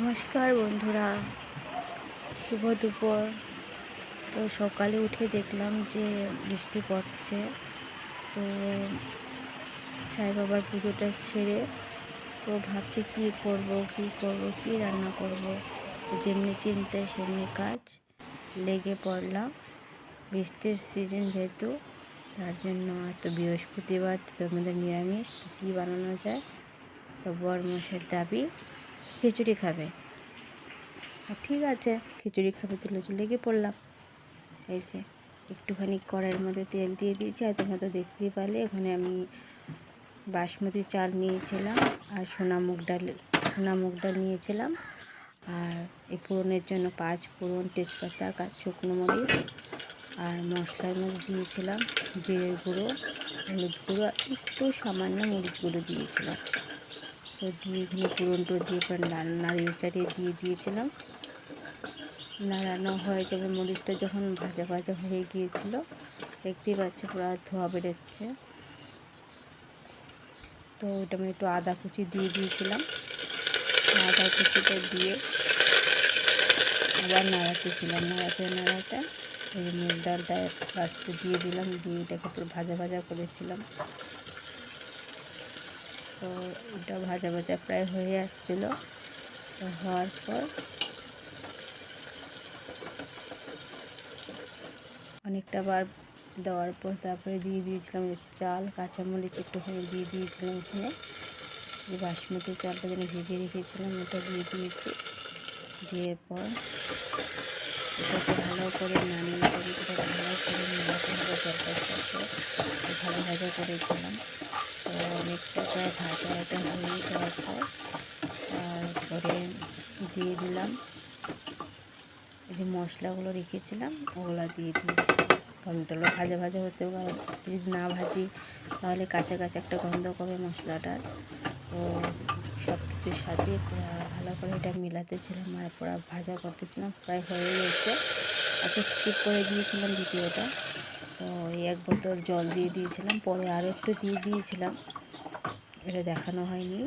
নমস্কার বন্ধুরা, শুভ দুপুর। তো সকালে উঠে দেখলাম যে বৃষ্টি পড়ছে। তো সাই বাবার পুজোটা সেরে তো ভাবছি কী করব কী রান্না করব। তো যেমনি চিন্তায় সেমনি কাজ, লেগে পড়লাম। বৃষ্টির সিজন যেহেতু, তার জন্য তো বৃহস্পতিবার, তো আমাদের নিরামিষ, তো কী বানানো যায়। তো বরমশের দাবি খিচুড়ি খাবে। ঠিক আছে, খিচুড়ি খাবে তুলে লেগে পড়লাম। এই যে একটুখানি কড়াইয়ের মধ্যে তেল দিয়ে দিয়েছি, আর তোমরা তো দেখতেই পারলে ওখানে আমি বাসমতি চাল নিয়েছিলাম আর সোনা মুগ ডাল নিয়েছিলাম। আর এই ফোড়নের জন্য 5 ফোড়ন, তেজপাতা, শুকনো মরিচ, আর মশলার মধ্যে দিয়েছিলাম জিরের গুঁড়ো, হলুদ গুঁড়ো, একটু সামান্য মরিচ গুঁড়ো দিয়েছিলাম। তো দিয়ে এখানে ফোড়নটা দিয়ে পর নাড়িয়ে চাড়িয়ে দিয়েছিলাম। নাড়ানো হয়ে যাবে। মরিচটা যখন ভাজা ভাজা হয়ে গিয়েছিল, দেখতেই পাচ্ছি পুরো ধোয়া বেরোচ্ছে। তো ওটা আমি একটু আদা কুচি দিয়ে দিয়েছিলাম। আদা কুচিটা দিয়ে আবার নাড়াতে এই মুগ ডালটা লাস্টে দিয়ে দিলাম, দিয়ে এটাকে একটু ভাজা ভাজা করেছিলাম। তো এটা ভাজা ভাজা প্রায় হয়ে আসছিলো। তো হওয়ার পর অনেকটা বার দেওয়ার পর তারপরে দিয়ে দিয়েছিলাম চাল, কাঁচামরিচ একটুখানি দিয়ে দিয়েছিলাম। এখানে যে বাসমতি চালটা যেন ভেজে রেখেছিলাম ওটা দিয়ে দিয়েছি। দিয়ে পর এটাকে ভালো করে নাড়িয়ে চাড়িয়ে ভালো করে মেলাতে হবে জলটার সাথে। ভাজা ভাজা করেছিলাম। তো অনেকটা প্রায় ভাজা এটা হয়ে যাওয়ার পর তারপরে দিয়ে দিলাম এই যে মশলাগুলো রেখেছিলাম, ওগুলো দিয়ে দিয়েছি। টমেটোগুলো ভাজা ভাজা হতে, যদি না ভাজি তাহলে কাঁচা কাঁচা একটা গন্ধ করবে মশলাটার। তো সব কিছুর সাথে ভালো করে এটা মিলাতেছিলাম আর পুরো ভাজা করতেছিলাম। প্রায় হয়ে গেছে। আগে স্কিপ করে দিয়েছিলাম দ্বিতীয়টা। তো এই 1 বোতল জল দিয়ে দিয়েছিলাম, পরে আরও একটু দিয়ে দিয়েছিলাম, এটা দেখানো হয়নি।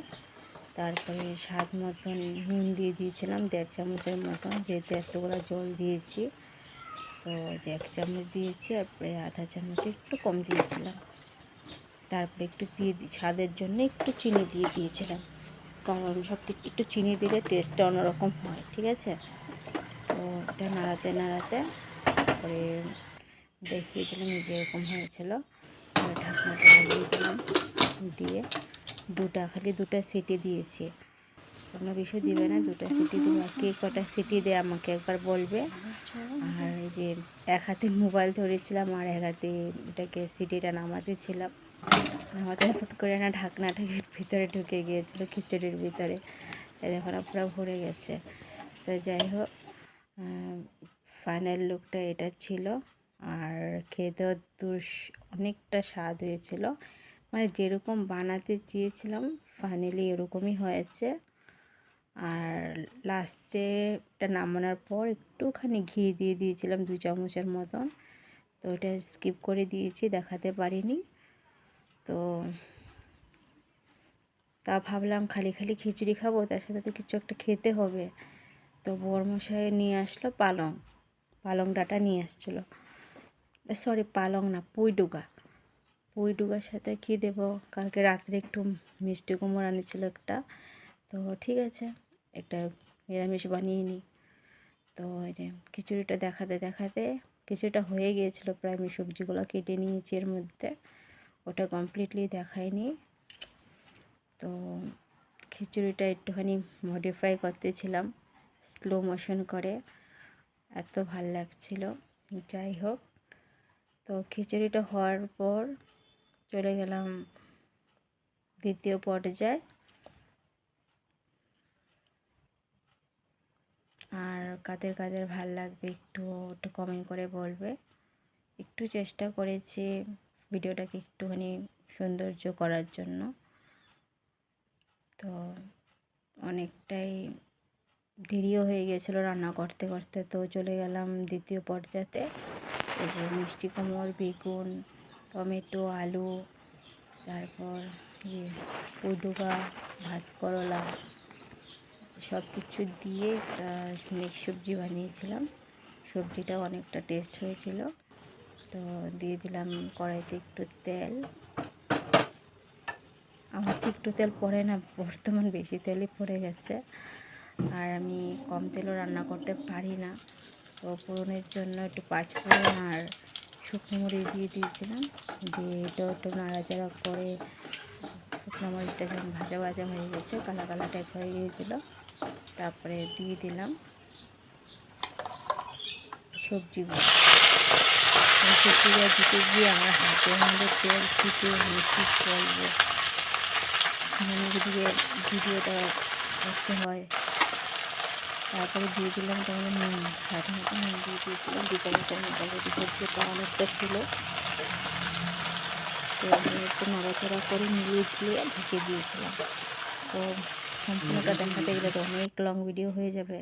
তারপরে স্বাদ মতন নুন দিয়ে দিয়েছিলাম 1.5 চামচের মতন, যেহেতু এতগুলো জল দিয়েছি। তো যে 1 চামচ দিয়েছি আর প্রায় আধা চামচে একটু কম দিয়েছিলাম। তারপরে একটু স্বাদের জন্য একটু চিনি দিয়ে দিয়েছিলাম, কারণ সব কিছু একটু চিনি দিলে টেস্টটা অন্যরকম হয়। ঠিক আছে। তো এটা নাড়াতে তারপরে দেখিয়ে দিলাম যেরকম হয়েছিল। ঢাকনাটা লাগিয়ে দিলাম, দিয়ে খালি দুটো সিটি দিয়েছি। তোমরা বেশি দিবে না, 2টা সিটি দেবে। আর কে কটা সিটি দেয় আমাকে একবার বলবে। আর এই যে এক হাতে মোবাইল ধরেছিলাম আর এক হাতে এটাকে সিটিটা নামাতেছিলাম। নামাতে ফট করে না ঢাকনাটা ভিতরে ঢুকে গিয়েছিল খিচুড়ির ভিতরে। এই দেখো না পুরো ভরে গেছে। তো যাই হোক, ফাইনাল লুকটা এটা ছিল। আর খেতেও অনেকটা স্বাদ হয়েছিল। মানে যেরকম বানাতে চেয়েছিলাম ফাইনালি এরকমই হয়েছে। আর লাস্টে এটা নামানোর পর একটুখানি ঘি দিয়ে দিয়েছিলাম 2 চামচের মতন। তো এটা স্কিপ করে দিয়েছি, দেখাতে পারিনি। তো তা ভাবলাম খালি খালি খিচুড়ি খাবো, তার সাথে তো কিছু একটা খেতে হবে। তো বরমশাই নিয়ে আসলো পালং ডাঁটা নিয়ে আসছিলো। সরি, পালং না, পুঁই ডুগার সাথে কী দেবো, কালকে রাত্রে একটু মিষ্টি কুমড়ো আনেছিল একটা। তো ঠিক আছে, একটা নিরামিষ বানিয়ে নিই। তো এই যে খিচুড়িটা দেখাতে খিচুড়িটা হয়ে গিয়েছিলো প্রায়। আমি সবজিগুলো কেটে নিয়েছি এর মধ্যে, ওটা কমপ্লিটলি দেখাইনি। তো খিচুড়িটা একটুখানি মডিফাই করতেছিলাম স্লো মোশন করে, এত ভাল লাগছিল। যাই হোক, তো খিচুড়িটা হওয়ার পর চলে গেলাম দ্বিতীয় পর্যায়ে। আর কাদের ভাল লাগবে একটু কমেন্ট করে বলবে। একটু চেষ্টা করেছি ভিডিওটাকে একটুখানি সৌন্দর্য করার জন্য। তো অনেকটাই দেরিও হয়ে গেছিলো রান্না করতে। তো চলে গেলাম দ্বিতীয় পর্যায়ে। এই যে মিষ্টি কুমড়ো, বেগুন, টমেটো, আলু, তারপর পুঁই ডুগা, ভাত করলা, সব কিছু দিয়ে একটা মিক্স সবজি বানিয়েছিলাম। সবজিটাও অনেকটা টেস্ট হয়েছিল। তো দিয়ে দিলাম কড়াইতে একটু তেল। আমার তো একটু তেল পড়ে না, বর্তমান বেশি তেলই পড়ে গেছে। আর আমি কম তেলও রান্না করতে পারি না। তো ফোড়নের জন্য একটু পাঁচফোড়ন আর শুকনো মরিচ দিয়ে দিয়েছিলাম। দিয়ে এটাও একটু নাড়াচাড়া করে শুকনো মরিচটা যখন ভাজা ভাজা হয়ে গেছে, কালা কালা টাইপ হয়ে গিয়েছিল, তারপরে দিয়ে দিলাম সবজিগুলো। সবজিগুলো দিতে গিয়ে আমার হাতের মধ্যে তেল ছিটে মিশি বলবো, দিয়ে ভিডিওটা করতে হয়। তারপরে দিয়ে দিলাম তাহলে নুন, স্বাদ মতো নুন দিয়ে দিয়েছিলাম। 2 চামচের মতো অলরেডি সবজিটা অনেকটা ছিল। তো একটু নড়াচড়া করে মিলিয়ে দিয়ে ঢেকে দিয়েছিলাম। তো সম্পূর্ণটা দেখাতে গেলে তো অনেক লং ভিডিও হয়ে যাবে,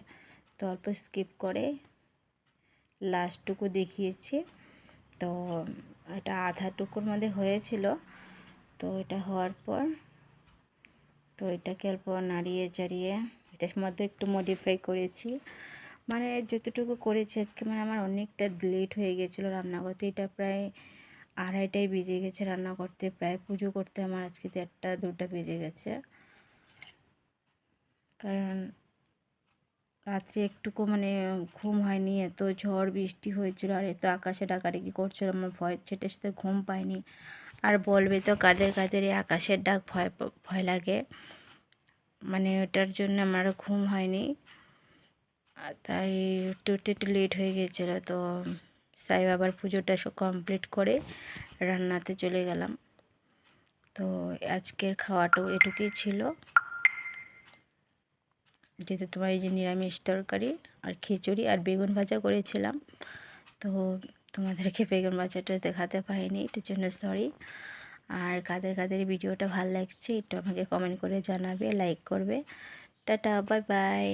তো অল্প স্কিপ করে লাস্টটুকু দেখিয়েছি। তো এটা আধাটুকুর মধ্যে হয়েছিল। তো এটা হওয়ার পর তো এটাকে অল্প নাড়িয়ে চাড়িয়ে এটার মধ্যে একটু মডিফাই করেছি, মানে যতটুকু করেছি আজকে, মানে আমার অনেকটা লেট হয়ে গেছিলো রান্না করতে। এটা প্রায় 2:30টায় বেজে গেছে রান্না করতে, প্রায় পুজো করতে আমার আজকে 1:30-2টা বেজে গেছে। কারণ রাত্রে একটুকু মানে ঘুম হয়নি, এত ঝড় বৃষ্টি হয়েছিল আর এত আকাশে ডাকাডাকি করছিল, আমার ভয় ছেটে সাথে ঘুম পাইনি। আর বলবে তো কাদের কাদের এই আকাশের ডাক ভয় ভয় লাগে, মানে ওটার জন্য আমার ঘুম হয়নি। তাই একটু লেট হয়ে গিয়েছিলো। তো সাই বাবার পুজোটা সব কমপ্লিট করে রান্নাতে চলে গেলাম। তো আজকের খাওয়াটাও এটুকুই ছিল, যেহেতু তোমার এই যে নিরামিষ তরকারি আর খিচুড়ি আর বেগুন ভাজা করেছিলাম। তো তোমাদেরকে বেগুন ভাজাটা দেখাতে পারিনি, এটার জন্য সরি। আর কাদের কাদের ভিডিওটা ভালো লাগছে একটু আমাকে কমেন্ট করে জানাবে, লাইক করবে। Tata, bye bye.